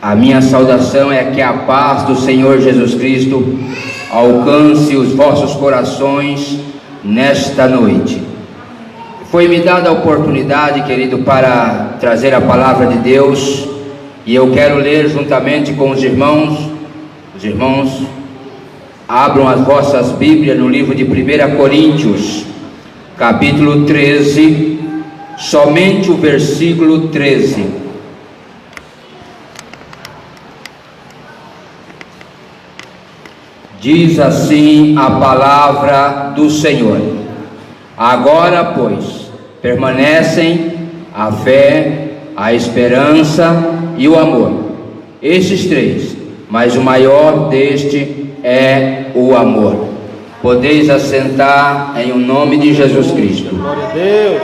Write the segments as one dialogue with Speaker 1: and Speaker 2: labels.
Speaker 1: A minha saudação é que a paz do Senhor Jesus Cristo alcance os vossos corações nesta noite. Foi-me dada a oportunidade, querido, para trazer a palavra de Deus, e eu quero ler juntamente com os irmãos. Os irmãos abram as vossas Bíblias no livro de 1 Coríntios, capítulo 13, somente o versículo 13. Diz assim a palavra do Senhor: agora, pois, permanecem a fé, a esperança e o amor, estes três, mas o maior deste é o amor. Podeis assentar em o nome de Jesus Cristo.
Speaker 2: Glória a Deus.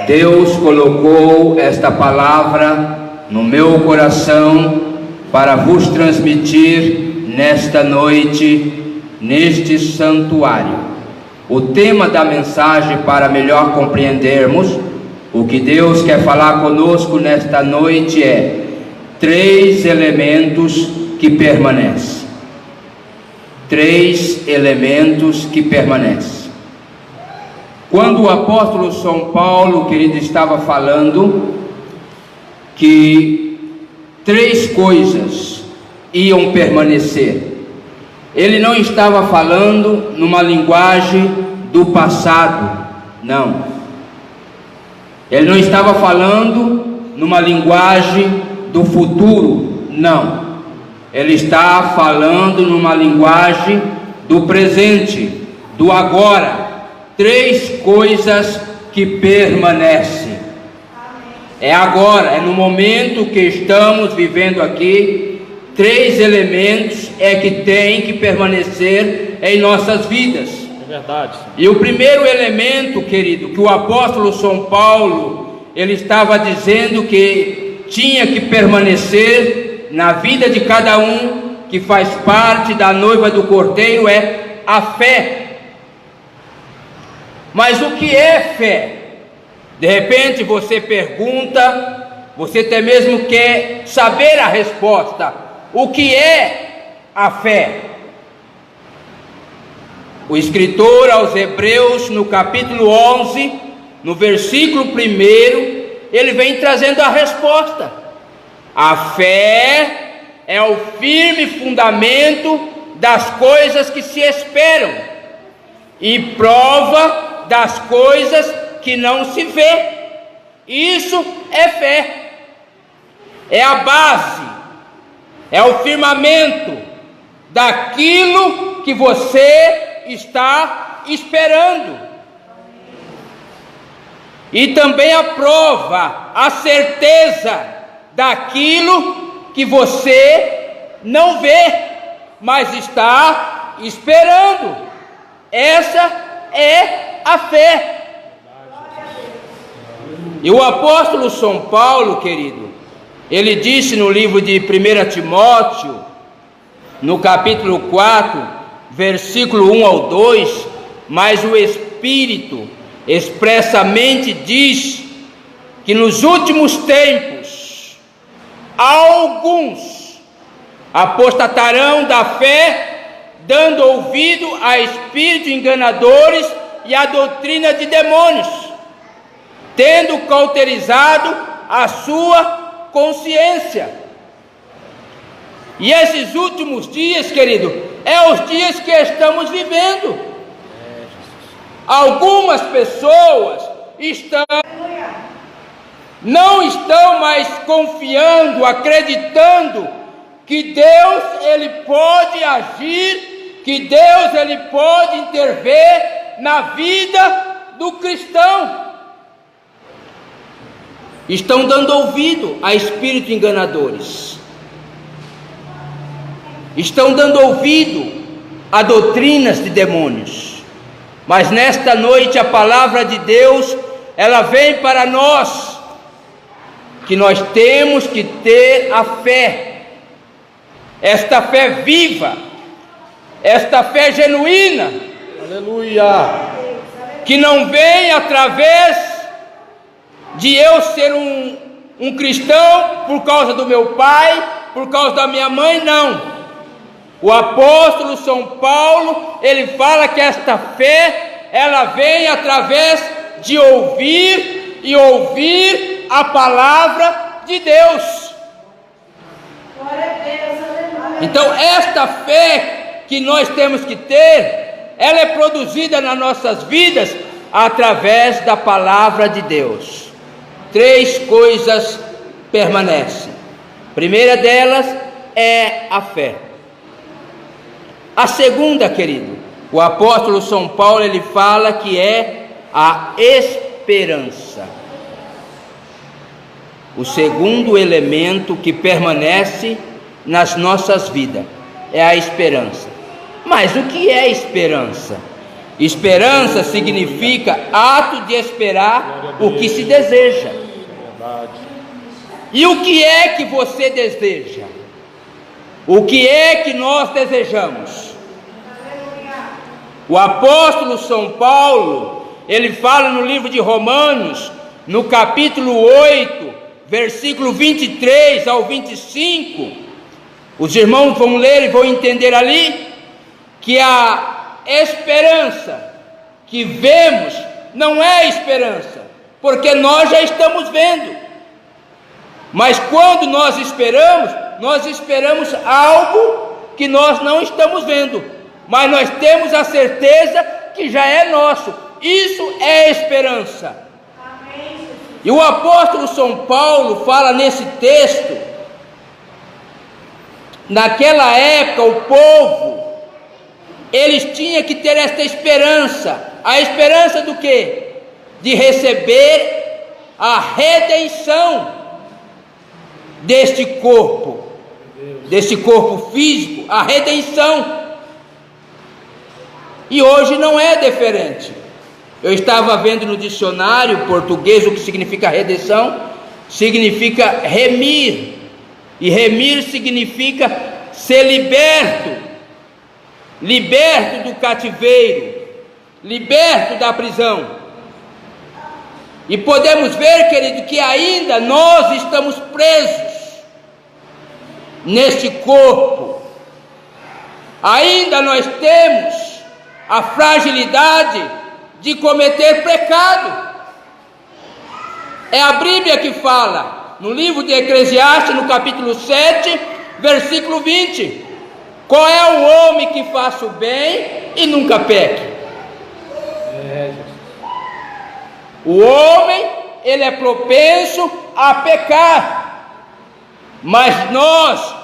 Speaker 1: Deus colocou esta palavra no meu coração para vos transmitir nesta noite, neste santuário. O tema da mensagem, para melhor compreendermos o que Deus quer falar conosco nesta noite, é: três elementos que permanecem. Três elementos que permanecem. Quando o apóstolo São Paulo, querido, estava falando que três coisas iam permanecer, ele não estava falando numa linguagem do passado, não. Ele não estava falando numa linguagem do futuro, não. Ele está falando numa linguagem do presente, do agora. Três coisas que permanecem. É agora, é no momento que estamos vivendo aqui. Três elementos é que tem que permanecer em nossas vidas.
Speaker 2: É verdade.
Speaker 1: E o primeiro elemento, querido, que o apóstolo São Paulo, ele estava dizendo que tinha que permanecer na vida de cada um que faz parte da noiva do Cordeiro, é a fé. Mas o que é fé? De repente você pergunta, você até mesmo quer saber a resposta. O que é a fé? O escritor aos Hebreus, no capítulo 11, no versículo 1, ele vem trazendo a resposta. A fé é o firme fundamento das coisas que se esperam e prova das coisas que não se vê. Isso é fé. É a base, é o firmamento daquilo que você está esperando. E também a prova, a certeza daquilo que você não vê, mas está esperando. Essa é a fé. E o apóstolo São Paulo, querido, ele disse no livro de 1 Timóteo, no capítulo 4, versículo 1 ao 2, mas o Espírito expressamente diz que nos últimos tempos alguns apostatarão da fé, dando ouvido a espíritos enganadores e a doutrina de demônios, tendo cauterizado a sua consciência. E esses últimos dias, querido, é os dias que estamos vivendo. Algumas pessoas não estão mais confiando, acreditando que Deus ele pode agir, que Deus ele pode intervir na vida do cristão. Estão dando ouvido a espíritos enganadores. Estão dando ouvido a doutrinas de demônios. Mas nesta noite a palavra de Deus, ela vem para nós, que nós temos que ter a fé, esta fé viva, esta fé genuína,
Speaker 2: Aleluia.
Speaker 1: que não vem através de eu ser um cristão por causa do meu pai, por causa da minha mãe, não. O apóstolo São Paulo, ele fala que esta fé, ela vem através de ouvir e ouvir a palavra de Deus. Então esta fé que nós temos que ter, ela é produzida nas nossas vidas através da palavra de Deus. 3 coisas permanecem. A primeira delas é a fé. A segunda, querido, o apóstolo São Paulo, ele fala que é a esperança. O segundo elemento que permanece nas nossas vidas é a esperança. Mas o que é esperança? Esperança significa ato de esperar o que se deseja. E o que é que você deseja? O que é que nós desejamos? O apóstolo São Paulo, ele fala no livro de Romanos, no capítulo 8, versículo 23 ao 25, os irmãos vão ler e vão entender ali, que a esperança que vemos não é esperança, porque nós já estamos vendo. Mas quando nós esperamos algo que nós não estamos vendo, mas nós temos a certeza que já é nosso. Isso é esperança. E o apóstolo São Paulo fala nesse texto, naquela época o povo, eles tinham que ter esta esperança. A esperança do quê? De receber a redenção deste corpo físico, a redenção. E hoje não é diferente. Eu estava vendo no dicionário português o que significa redenção. Significa remir, e remir significa ser liberto do cativeiro, liberto da prisão. E podemos ver, querido, que ainda nós estamos presos neste corpo. Ainda nós temos a fragilidade de cometer pecado. É a Bíblia que fala, no livro de Eclesiastes, no capítulo 7, versículo 20: qual é o homem que faça o bem e nunca peque? O homem, ele é propenso a pecar, mas nós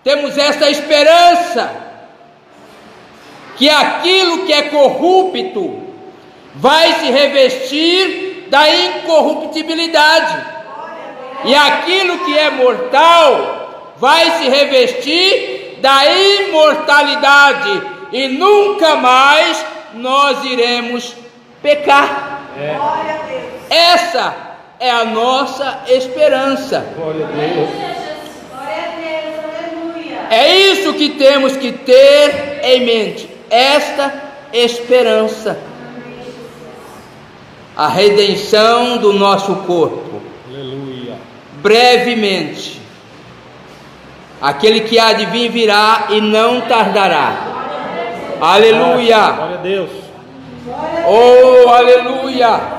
Speaker 1: temos essa esperança, que aquilo que é corrupto vai se revestir da incorruptibilidade, e aquilo que é mortal vai se revestir da imortalidade, e nunca mais nós iremos pecar. Essa é a nossa esperança.
Speaker 2: Glória a Deus.
Speaker 1: É isso que temos que ter em mente, esta esperança. A redenção do nosso corpo.
Speaker 2: Aleluia.
Speaker 1: Brevemente, aquele que há de vir virá e não tardará. Aleluia.
Speaker 2: Glória a Deus.
Speaker 1: Oh, aleluia.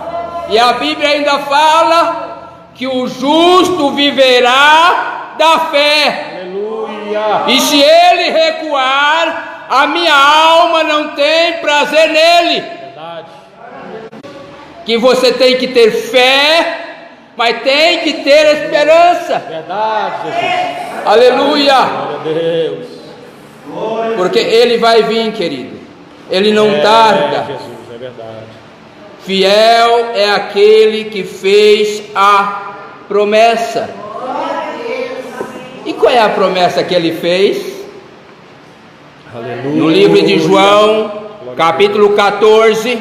Speaker 1: E a Bíblia ainda fala que o justo viverá da fé.
Speaker 2: Aleluia.
Speaker 1: E se ele recuar, a minha alma não tem prazer nele.
Speaker 2: Verdade.
Speaker 1: Que você tem que ter fé, mas tem que ter esperança.
Speaker 2: Verdade, Jesus.
Speaker 1: Aleluia.
Speaker 2: Glória a Deus.
Speaker 1: Porque ele vai vir, querido. Ele não tarda.
Speaker 2: Jesus, é verdade.
Speaker 1: Fiel é aquele que fez a promessa. E qual é a promessa que ele fez?
Speaker 2: Aleluia.
Speaker 1: No livro de João, capítulo 14,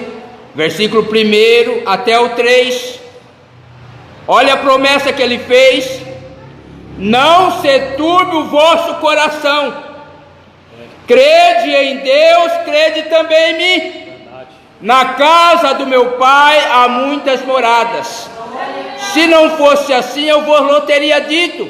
Speaker 1: versículo 1 até o 3. Olha a promessa que ele fez: não se turbe o vosso coração. Crede em Deus, crede também em mim. Na casa do meu pai há muitas moradas. Se não fosse assim, eu vos teria dito: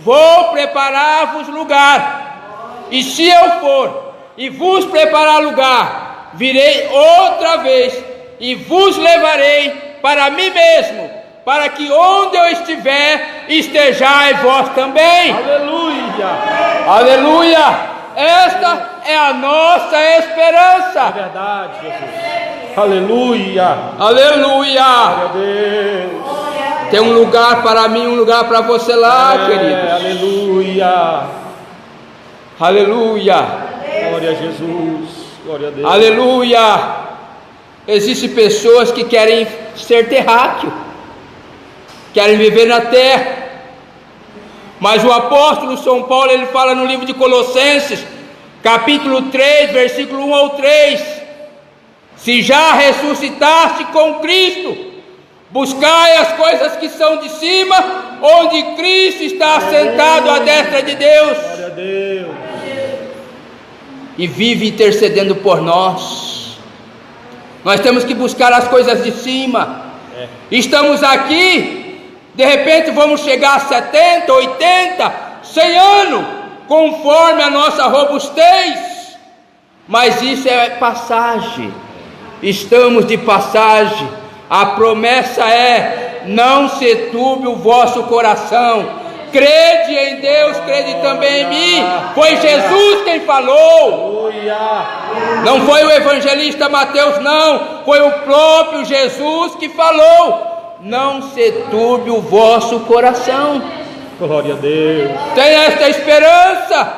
Speaker 1: vou preparar-vos lugar. E se eu for e vos preparar lugar, virei outra vez e vos levarei para mim mesmo, para que onde eu estiver, estejais vós também.
Speaker 2: Aleluia.
Speaker 1: Aleluia! Esta é a nossa esperança.
Speaker 2: É verdade, Jesus. Aleluia.
Speaker 1: Aleluia!
Speaker 2: Glória a Deus.
Speaker 1: Tem um lugar para mim, um lugar para você lá, queridos.
Speaker 2: Aleluia.
Speaker 1: Aleluia!
Speaker 2: Glória a Jesus. Glória a Deus.
Speaker 1: Aleluia! Existem pessoas que querem ser terráqueo, querem viver na terra. Mas o apóstolo São Paulo, ele fala no livro de Colossenses, capítulo 3, versículo 1 ao 3: se já ressuscitaste com Cristo, buscai as coisas que são de cima, onde Cristo está assentado à destra de Deus.
Speaker 2: Glória a Deus.
Speaker 1: E vive intercedendo por nós. Nós temos que buscar as coisas de cima. Estamos aqui, de repente vamos chegar a 70, 80, 100 anos, conforme a nossa robustez, mas isso é passagem. Estamos de passagem. A promessa é: não se turbe o vosso coração, crede em Deus, crede também em mim. Foi Jesus quem falou, não foi o evangelista Mateus, não, foi o próprio Jesus que falou: não se turbe o vosso coração.
Speaker 2: Glória a Deus.
Speaker 1: Tem esta esperança.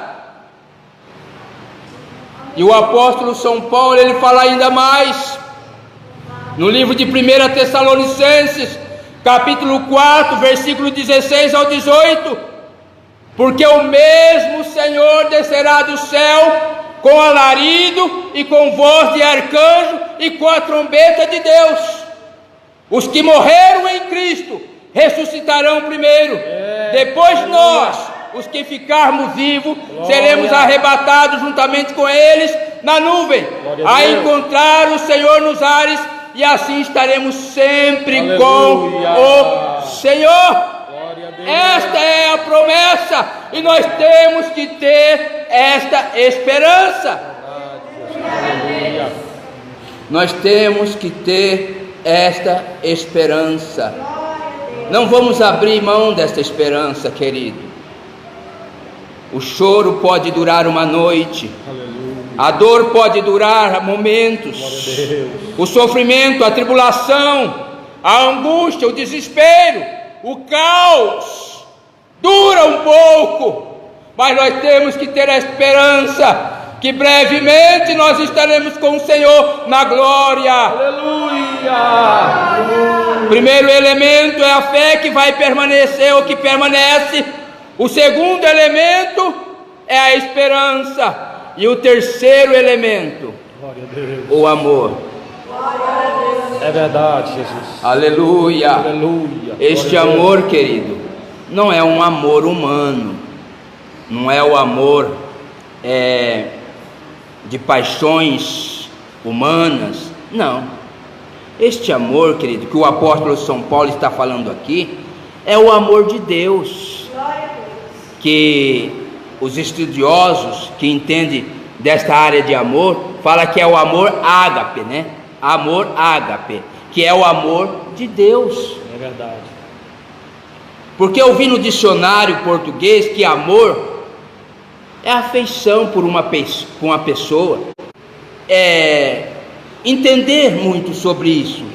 Speaker 1: E o apóstolo São Paulo, ele fala ainda mais no livro de 1 Tessalonicenses, capítulo 4, versículo 16 ao 18: porque o mesmo Senhor descerá do céu com alarido e com voz de arcanjo e com a trombeta de Deus. Os que morreram em Cristo ressuscitarão primeiro. Depois nós, os que ficarmos vivos, seremos arrebatados juntamente com eles na nuvem, a encontrar o Senhor nos ares, e assim estaremos sempre com o Senhor. Esta é a promessa, e nós temos que ter esta esperança. Nós temos que ter esta esperança. Não vamos abrir mão desta esperança, querido. O choro pode durar uma noite, a dor pode durar momentos, o sofrimento, a tribulação, a angústia, o desespero, o caos dura um pouco, mas nós temos que ter a esperança que brevemente nós estaremos com o Senhor na glória.
Speaker 2: Aleluia.
Speaker 1: Primeiro elemento é a fé, que vai permanecer ou que permanece. O segundo elemento é a esperança. E o terceiro elemento, o amor.
Speaker 2: É verdade, Jesus.
Speaker 1: Aleluia.
Speaker 2: Aleluia.
Speaker 1: Este amor, querido, não é um amor humano, não é o amor de paixões humanas, não. Este amor, querido, que o apóstolo São Paulo está falando aqui, é o amor de Deus, que os estudiosos que entendem desta área de amor, fala que é o amor ágape, né? Amor ágape, que é o amor de Deus.
Speaker 2: É verdade.
Speaker 1: Porque eu vi no dicionário português que amor é afeição por uma pessoa, entender muito sobre isso.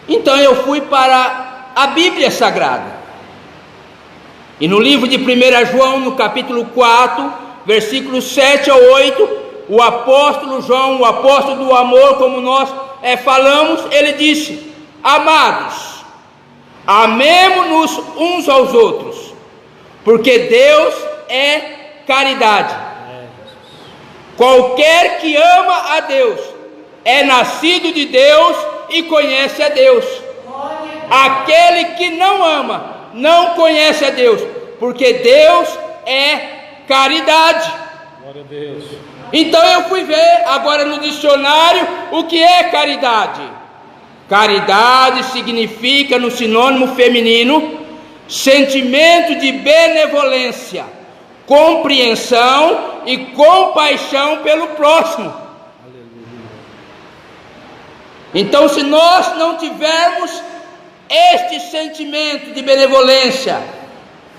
Speaker 1: Então eu fui para a Bíblia Sagrada, e no livro de 1 João, no capítulo 4, versículos 7 a 8, o apóstolo João, o apóstolo do amor, como nós falamos, ele disse: amados, amemo-nos uns aos outros, porque Deus é caridade. Qualquer que ama a Deus é nascido de Deus e conhece a Deus. Aquele que não ama não conhece a Deus, porque Deus é caridade.
Speaker 2: Glória a Deus.
Speaker 1: Então eu fui ver agora no dicionário o que é caridade. Caridade significa, no sinônimo feminino, sentimento de benevolência, compreensão e compaixão pelo próximo. Então, se nós não tivermos este sentimento de benevolência,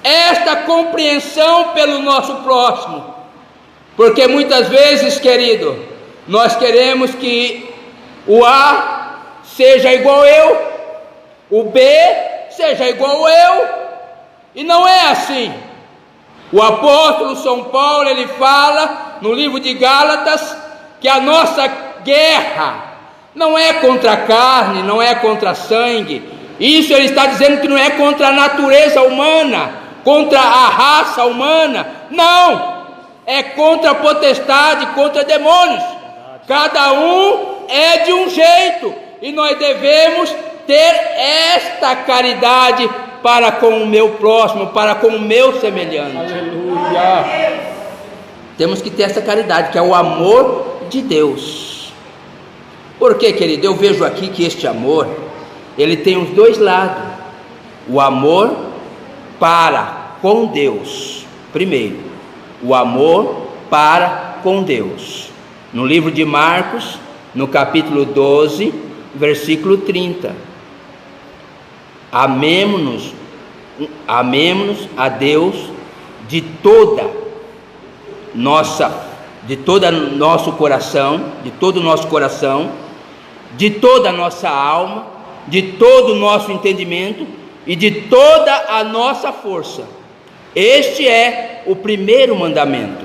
Speaker 1: esta compreensão pelo nosso próximo, porque muitas vezes, querido, nós queremos que o A seja igual eu, o B seja igual eu, e não é assim. O apóstolo São Paulo, ele fala no livro de Gálatas que a nossa guerra não é contra a carne, não é contra sangue. Isso ele está dizendo que não é contra a natureza humana, contra a raça humana, não, é contra a potestade, contra demônios. Cada um é de um jeito, e nós devemos ter esta caridade para com o meu próximo, para com o meu semelhante.
Speaker 2: Aleluia.
Speaker 1: Temos que ter essa caridade, que é o amor de Deus. Porque, querido, eu vejo aqui que este amor, ele tem os dois lados. O amor para com Deus, primeiro, o amor para com Deus. No livro de Marcos, no capítulo 12, versículo 30. Amemo-nos a Deus de todo nosso coração, de todo o nosso coração, de toda a nossa alma, de todo o nosso entendimento e de toda a nossa força. Este é o primeiro mandamento.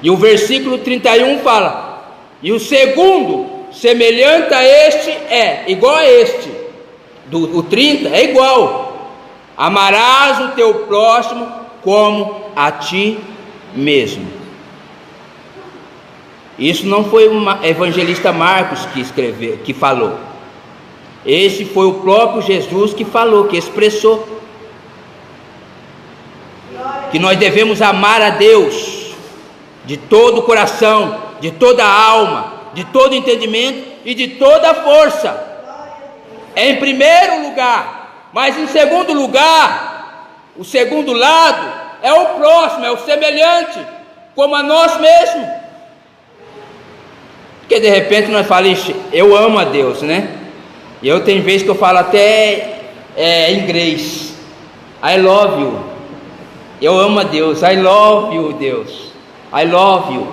Speaker 1: E o versículo 31 fala: e o segundo, semelhante a este, é igual a este. O 30 é igual: amarás o teu próximo como a ti mesmo. Isso não foi o evangelista Marcos que falou. Esse foi o próprio Jesus que falou, que expressou que nós devemos amar a Deus de todo o coração, de toda a alma, de todo o entendimento e de toda a força. É em primeiro lugar, mas em segundo lugar, o segundo lado é o próximo, é o semelhante, como a nós mesmos. Porque de repente nós falamos, eu amo a Deus, né? E eu tenho vezes que eu falo até em inglês, I love you. Eu amo a Deus, I love you, Deus, I love you.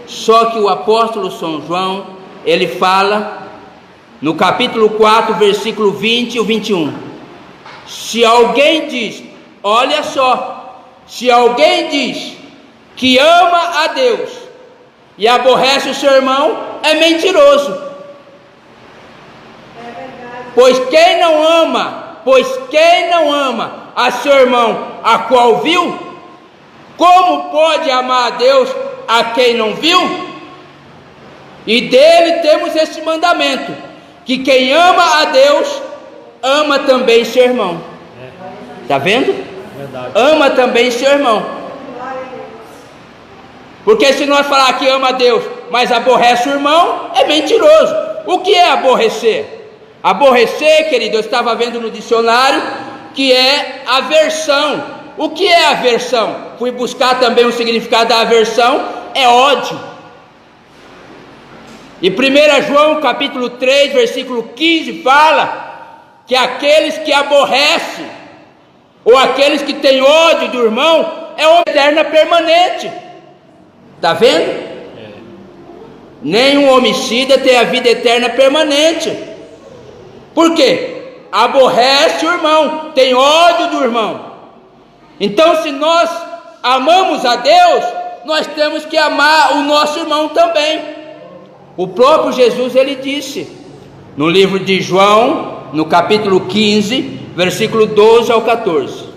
Speaker 1: Só que o apóstolo São João, ele fala no capítulo 4, versículo 20 e 21. Se alguém diz, olha só, se alguém diz que ama a Deus e aborrece o seu irmão, é mentiroso. Pois quem não ama a seu irmão, a qual viu, como pode amar a Deus a quem não viu? E dele temos esse mandamento, que quem ama a Deus, ama também seu irmão. Está vendo?
Speaker 2: Verdade.
Speaker 1: Ama também seu irmão. Porque se nós falar que ama a Deus, mas aborrece o irmão, é mentiroso. O que é aborrecer? Aborrecer, querido, eu estava vendo no dicionário, que é aversão. O que é aversão? Fui buscar também o significado da aversão, é ódio. E 1 João capítulo 3, versículo 15 fala que aqueles que aborrecem, ou aqueles que têm ódio do irmão, é uma eterna permanente. Está vendo? Nenhum homicida tem a vida eterna permanente. Por quê? Aborrece o irmão, tem ódio do irmão. Então, se nós amamos a Deus, nós temos que amar o nosso irmão também. O próprio Jesus, ele disse no livro de João, no capítulo 15, versículo 12 ao 14: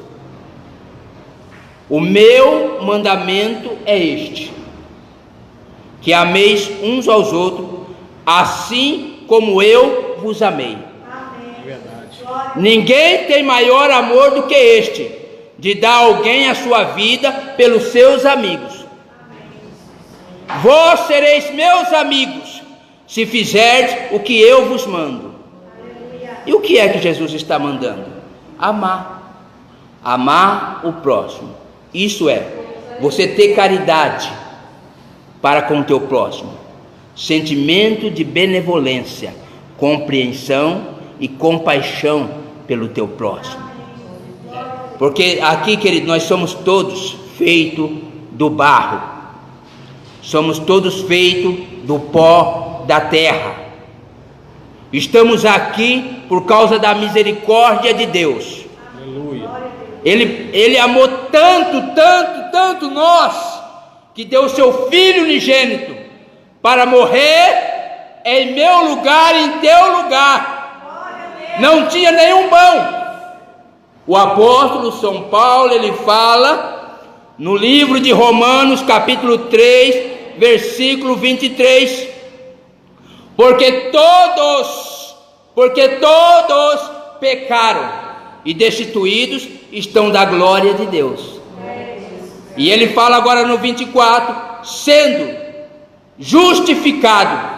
Speaker 1: o meu mandamento é este, que ameis uns aos outros, assim como eu vos amei. Ninguém tem maior amor do que este, de dar a alguém a sua vida pelos seus amigos. Vós sereis meus amigos, se fizerdes o que eu vos mando. E o que é que Jesus está mandando? amar o próximo. Isso é, você ter caridade para com o teu próximo, sentimento de benevolência, compreensão e compaixão pelo teu próximo. Porque aqui, querido, nós somos todos feitos do barro, somos todos feitos do pó da terra. Estamos aqui por causa da misericórdia de Deus.
Speaker 2: Aleluia.
Speaker 1: Ele amou tanto nós, que deu o seu Filho unigênito para morrer em meu lugar, em teu lugar. Não tinha nenhum bom. O apóstolo São Paulo, ele fala no livro de Romanos, capítulo 3, versículo 23, porque todos pecaram e destituídos estão da glória de Deus. E ele fala agora no 24, sendo justificado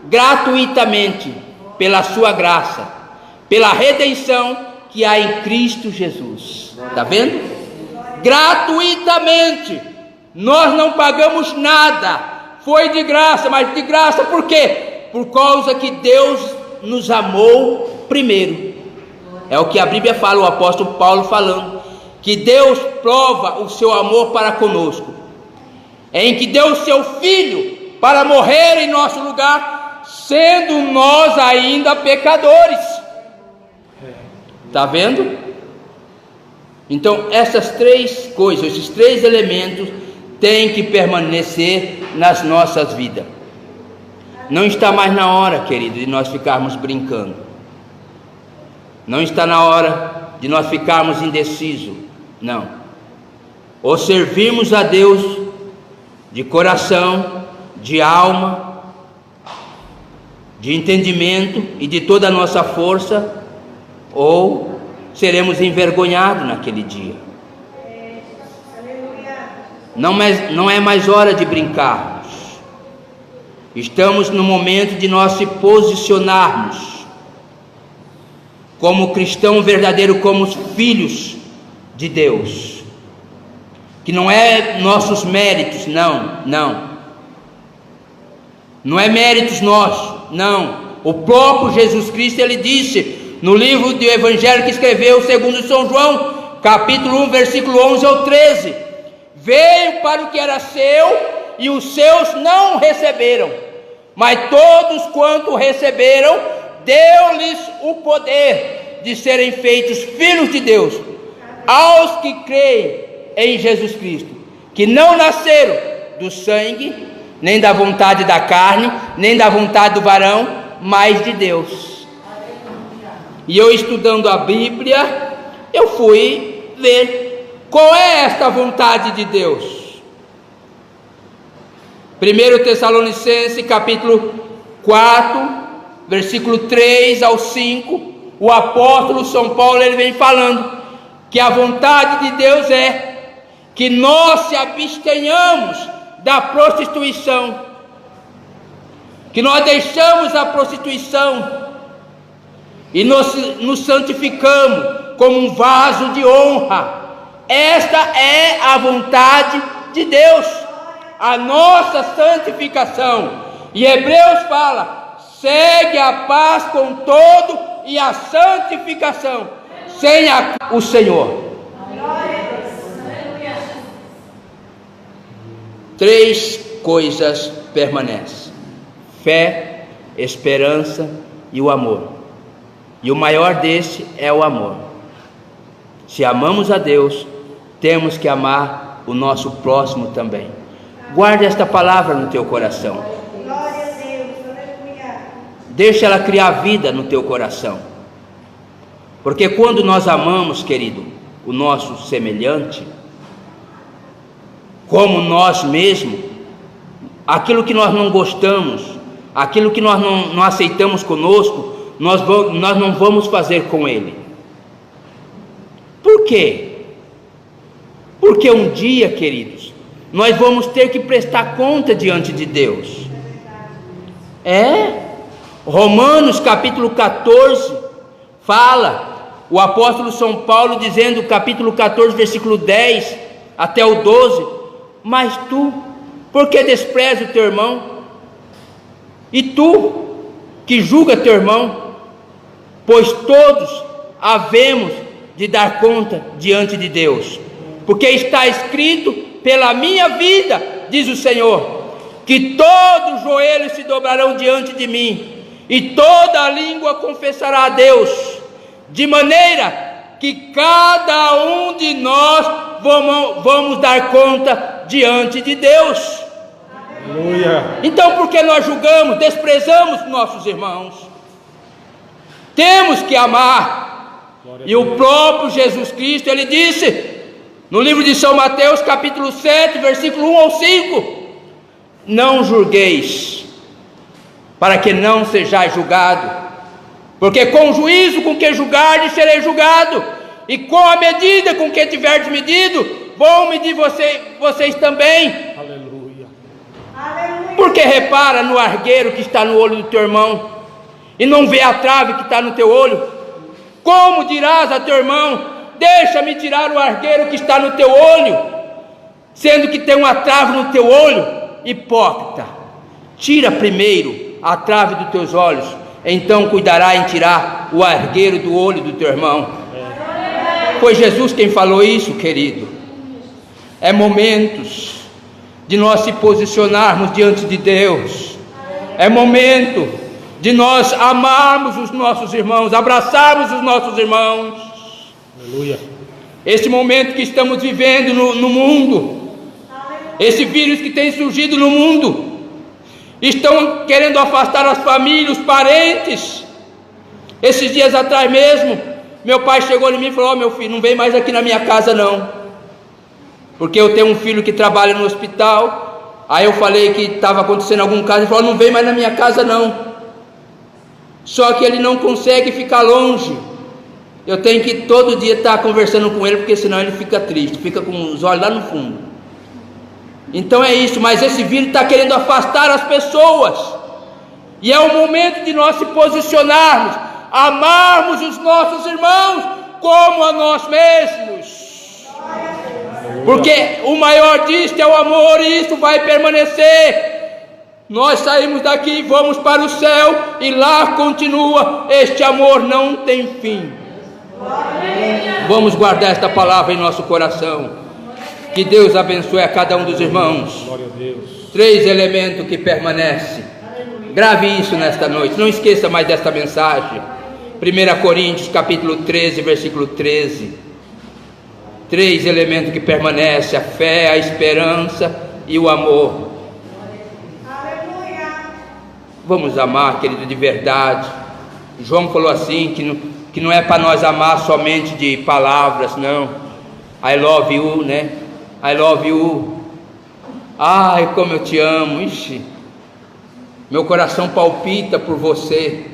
Speaker 1: gratuitamente pela sua graça, pela redenção que há em Cristo Jesus. Está vendo? Gratuitamente, nós não pagamos nada, foi de graça. Mas de graça por quê? Por causa que Deus nos amou primeiro. É o que a Bíblia fala, o apóstolo Paulo falando, que Deus prova o seu amor para conosco, em que deu o seu Filho para morrer em nosso lugar, sendo nós ainda pecadores. Está vendo? Então essas três coisas, esses três elementos têm que permanecer nas nossas vidas. Não está mais na hora, querido, de nós ficarmos brincando. Não está na hora de nós ficarmos indecisos. Não. Ou servimos a Deus de coração, de alma, de entendimento e de toda a nossa força, ou seremos envergonhados naquele dia. Não é mais hora de brincarmos. Estamos no momento de nós se posicionarmos como cristão verdadeiro, como filhos de Deus, que não é nossos méritos, não é méritos nossos, não. O próprio Jesus Cristo, ele disse no livro do Evangelho que escreveu segundo São João, capítulo 1, versículo 11 ao 13, veio para o que era seu e os seus não receberam, mas todos quanto receberam, deu-lhes o poder de serem feitos filhos de Deus, aos que creem em Jesus Cristo, que não nasceram do sangue, nem da vontade da carne, nem da vontade do varão, mas de Deus. E eu, estudando a Bíblia, eu fui ver qual é esta vontade de Deus. 1 Tessalonicenses capítulo 4, versículo 3 ao 5, o apóstolo São Paulo, ele vem falando que a vontade de Deus é que nós se abstenhamos da prostituição, que nós deixamos a prostituição e nos santificamos como um vaso de honra. Esta é a vontade de Deus, a nossa santificação. E Hebreus fala: segue a paz com todo e a santificação, sem o Senhor. Três coisas permanecem: fé, esperança e o amor. E o maior desse é o amor. Se amamos a Deus, temos que amar o nosso próximo também. Guarde esta palavra no teu coração. Deixa ela criar vida no teu coração. Porque quando nós amamos, querido, o nosso semelhante, como nós mesmos, aquilo que nós não gostamos, aquilo que nós não aceitamos conosco, nós não vamos fazer com ele. Por quê? Porque um dia, queridos, nós vamos ter que prestar conta diante de Deus. Romanos capítulo 14 fala o apóstolo São Paulo dizendo, capítulo 14, versículo 10 até o 12: mas tu, por que despreza o teu irmão? E tu, que julga teu irmão? Pois todos havemos de dar conta diante de Deus, porque está escrito: pela minha vida, diz o Senhor, que todos os joelhos se dobrarão diante de mim, e toda a língua confessará a Deus, de maneira que cada um de nós vamos dar conta diante de Deus.
Speaker 2: Aleluia.
Speaker 1: Então, por que nós julgamos, desprezamos nossos irmãos? Temos que amar. E o próprio Jesus Cristo, ele disse no livro de São Mateus, capítulo 7, versículo 1 ao 5: não julgueis, para que não sejais julgado, porque com o juízo com que julgardes sereis julgado, e com a medida com que tiverdes medido, vão medir vocês também.
Speaker 2: Aleluia.
Speaker 1: Porque repara no argueiro que está no olho do teu irmão, e não vê a trave que está no teu olho? Como dirás a teu irmão: deixa-me tirar o argueiro que está no teu olho, sendo que tem uma trave no teu olho? Hipócrita, tira primeiro a trave dos teus olhos, então cuidará em tirar o argueiro do olho do teu irmão. Foi Jesus quem falou isso, querido. É momentos de nós se posicionarmos diante de Deus. É momento de nós amarmos os nossos irmãos, abraçarmos os nossos irmãos.
Speaker 2: Aleluia.
Speaker 1: Esse momento que estamos vivendo no mundo, esse vírus que tem surgido no mundo, estão querendo afastar as famílias, os parentes. Esses dias atrás mesmo, meu pai chegou em mim e falou: meu filho, não vem mais aqui na minha casa não, porque eu tenho um filho que trabalha no hospital. Aí eu falei que estava acontecendo algum caso, ele falou: não vem mais na minha casa não. Só que ele não consegue ficar longe, eu tenho que todo dia estar conversando com ele, porque senão ele fica triste, fica com os olhos lá no fundo. Então é isso, mas esse vírus está querendo afastar as pessoas, e é o momento de nós se posicionarmos, amarmos os nossos irmãos como a nós mesmos, porque o maior disto é o amor, e isso vai permanecer. Nós saímos daqui, vamos para o céu, e lá continua, este amor não tem fim. Vamos guardar esta palavra em nosso coração. Que Deus abençoe a cada um dos irmãos.
Speaker 2: Glória a Deus.
Speaker 1: 3 elementos que permanecem. Grave isso nesta noite, não esqueça mais desta mensagem. 1 Coríntios capítulo 13, versículo 13. 3 elementos que permanecem: a fé, a esperança e o amor. Vamos amar, querido, de verdade. João falou assim, que não é para nós amar somente de palavras, não. I love you, né? I love you. Ai, como eu te amo. Ixi, meu coração palpita por você.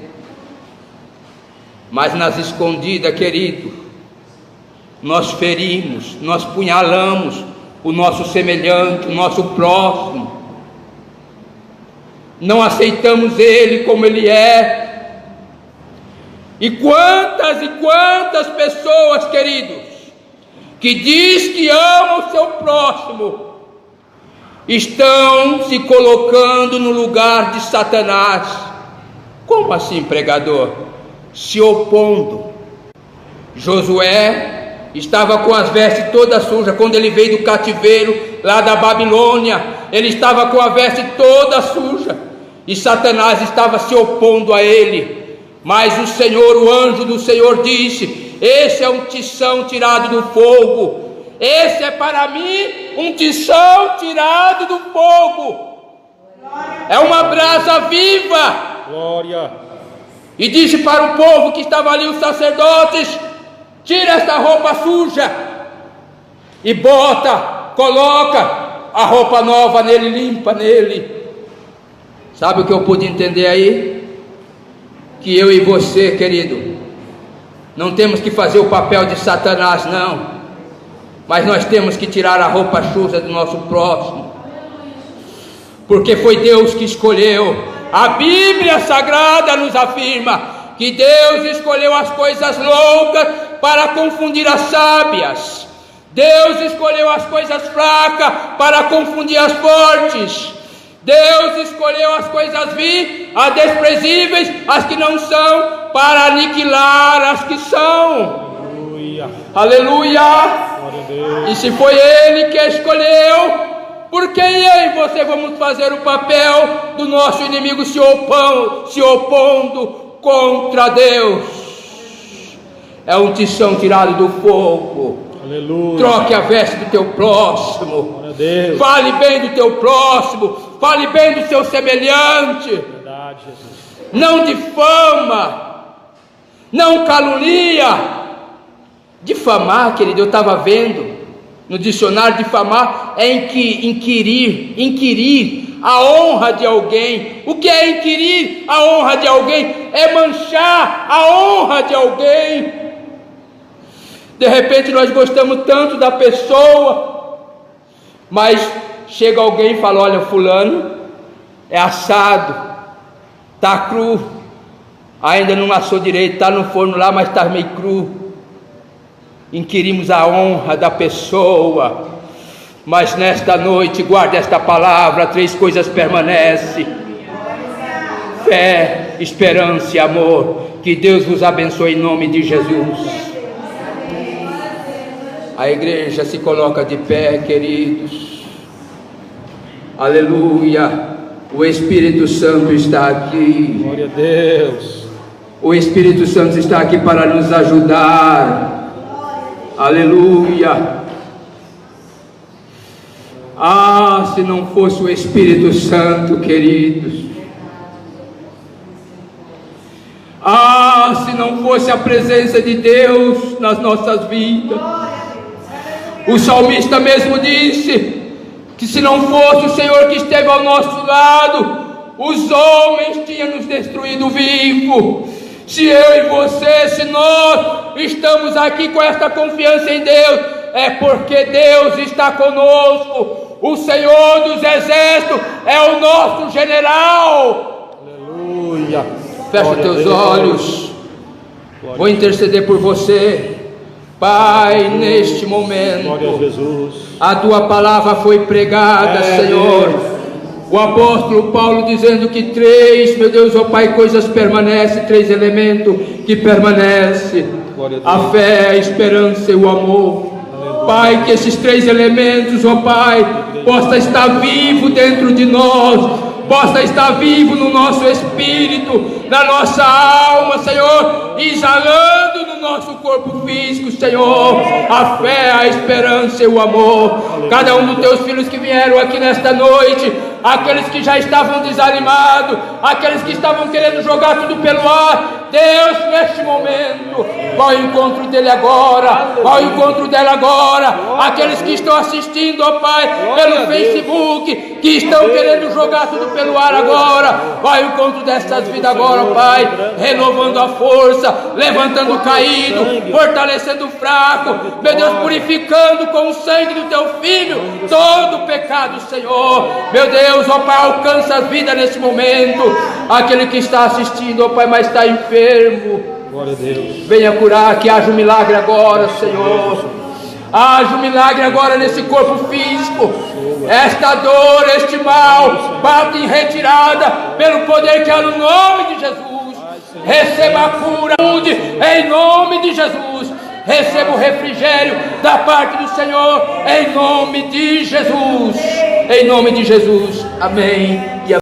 Speaker 1: Mas nas escondidas, querido, nós ferimos, nós punhalamos o nosso semelhante, o nosso próximo. Não aceitamos ele como ele é. E quantas pessoas, queridos, que diz que amam o seu próximo, estão se colocando no lugar de Satanás. Como assim, pregador? Se opondo. Josué estava com as vestes todas sujas quando ele veio do cativeiro lá da Babilônia. Ele estava com a veste toda suja, e Satanás estava se opondo a ele. Mas o Senhor, o anjo do Senhor, disse: esse é um tição tirado do fogo. Esse é para mim um tição tirado do fogo. É uma brasa viva.
Speaker 2: Glória.
Speaker 1: E disse para o povo que estava ali, os sacerdotes: tira esta roupa suja e coloca a roupa nova nele, limpa nele. Sabe o que eu pude entender aí? Que eu e você, querido, não temos que fazer o papel de Satanás, não, mas nós temos que tirar a roupa suja do nosso próximo, porque foi Deus que escolheu. A Bíblia Sagrada nos afirma que Deus escolheu as coisas loucas para confundir as sábias. Deus escolheu as coisas fracas para confundir as fortes. Deus escolheu as coisas vil, as desprezíveis, as que não são, para aniquilar as que são. Aleluia! E se foi Ele que escolheu, por que eu e você vamos fazer o papel do nosso inimigo se opondo contra Deus? É um tição tirado do fogo.
Speaker 2: Aleluia.
Speaker 1: Troque a veste do teu próximo. Fale bem do teu próximo. Fale bem do seu semelhante.
Speaker 2: Verdade, Jesus.
Speaker 1: Não difama, não calunia. Difamar, querido, eu estava vendo no dicionário, difamar é inquirir a honra de alguém. O que é inquirir a honra de alguém? É manchar a honra de alguém. De repente nós gostamos tanto da pessoa, mas chega alguém e fala: olha, fulano é assado, está cru, ainda não assou direito, está no forno lá, mas está meio cru. Inquirimos a honra da pessoa. Mas nesta noite, guarde esta palavra: 3 coisas permanecem: fé, esperança e amor. Que Deus vos abençoe em nome de Jesus. A igreja se coloca de pé, queridos. Aleluia. O Espírito Santo está aqui.
Speaker 2: Glória a Deus.
Speaker 1: O Espírito Santo está aqui para nos ajudar. Aleluia. Ah, se não fosse o Espírito Santo, queridos. Ah, se não fosse a presença de Deus nas nossas vidas. O salmista mesmo disse que se não fosse o Senhor que esteve ao nosso lado, os homens tinham nos destruído vivo. Se eu e você, se nós estamos aqui com esta confiança em Deus, é porque Deus está conosco. O Senhor dos exércitos é o nosso general.
Speaker 2: Aleluia.
Speaker 1: Fecha teus olhos. Vou interceder por você. Pai, neste momento,
Speaker 2: Glória a Jesus.
Speaker 1: A tua palavra foi pregada, Senhor.
Speaker 2: Deus.
Speaker 1: O apóstolo Paulo dizendo que 3, meu Deus, ó Pai, coisas permanecem, 3 elementos que permanecem: a fé, a esperança e o amor. Pai, que esses 3 elementos, ó Pai, possa estar vivo dentro de nós, possa estar vivo no nosso espírito, na nossa alma, Senhor, exalando no nosso corpo físico, Senhor, a fé, a esperança e o amor. Cada um dos teus filhos que vieram aqui nesta noite, aqueles que já estavam desanimados, aqueles que estavam querendo jogar tudo pelo ar, Deus, neste momento, vai ao encontro dele agora, vai ao encontro dela agora. Aqueles que estão assistindo, ó Pai, pelo Facebook, que estão querendo jogar tudo pelo ar agora, vai ao encontro dessas vidas agora, ó Pai, renovando a força, levantando o caído, fortalecendo o fraco, meu Deus, purificando com o sangue do teu Filho todo o pecado, Senhor. Meu Deus, ó Pai, alcança as vidas nesse momento. Aquele que está assistindo, ó Pai, mas está enfermo,
Speaker 2: Glória a Deus.
Speaker 1: venha curar, que haja um milagre agora, Senhor. Haja um milagre agora nesse corpo físico. Esta dor, este mal, bate em retirada pelo poder que há no nome de Jesus. Receba a cura em nome de Jesus. Receba o refrigério da parte do Senhor em nome de Jesus. Em nome de Jesus. Amém e amém.